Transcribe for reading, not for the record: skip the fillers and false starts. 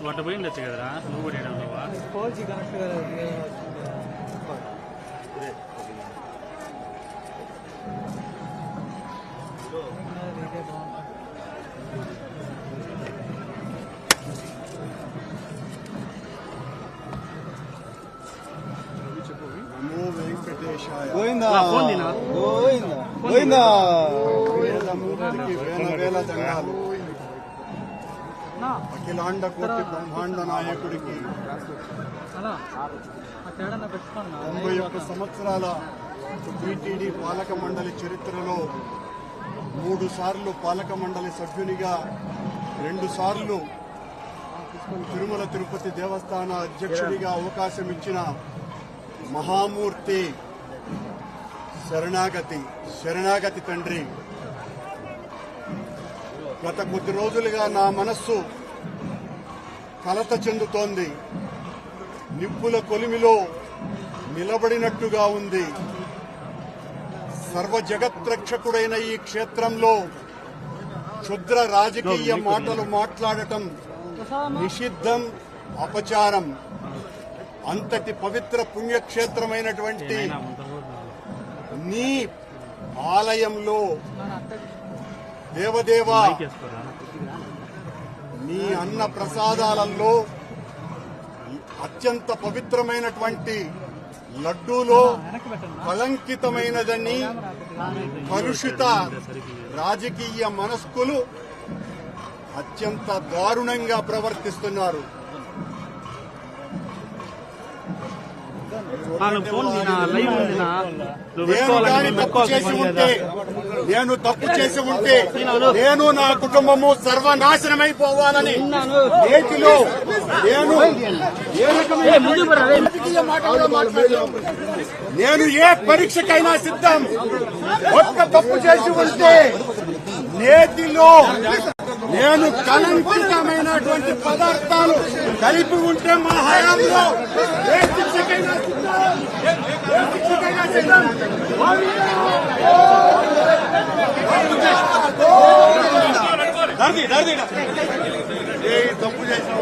వాటి పోయిండొచ్చు కదరా నువ్వు కూడా ఏడవా పోల్చి కనెక్ట్ కదా గోవిందా గోవిందా గోవిందా వేల జంగాలు అఖిలాండ కోటి బ్రహ్మాండ నాయకుడికి 91 సంవత్సరాల టీటీడీ పాలక మండలి చరిత్రలో 3 సార్లు పాలక మండలి సభ్యునిగా 2 సార్లు తిరుమల తిరుపతి దేవస్థాన అధ్యక్షుడిగా అవకాశం ఇచ్చిన మహామూర్తి శరణాగతి తండ్రి గత కొద్ది రోజులుగా నా మనస్సు కలత చెందుతోంది. నిప్పుల కొలిమిలో నిలబడినట్టుగా ఉంది. సర్వ జగత్రక్షకుడైన ఈ క్షేత్రంలో క్షుద్ర రాజకీయ మాటలు మాట్లాడటం నిషిద్ధం, అపచారం. అంతటి పవిత్ర పుణ్యక్షేత్రమైనటువంటి నీ ఆలయంలో దేవదేవా నీ అన్న ప్రసాదాలలో అత్యంత పవిత్రమైనటువంటి లడ్డూలో కళంకితమైనదని కలుషిత రాజకీయ మనస్కులు అత్యంత దారుణంగా ప్రవర్తిస్తున్నారు. నేను తప్పు చేసి ఉంటే నేను నా కుటుంబము సర్వనాశనమైపోవాలని నేటిలో నేను ఏ పరీక్షకైనా సిద్ధం. ఒక్క తప్పు చేసి ఉంటే నేతిలో నేను కళంకితమైనటువంటి పదార్థాలు కలిపి ఉంటే మా హయాంలో ఏ శిక్షకైనా సిద్ధం. తప్పు చేసిన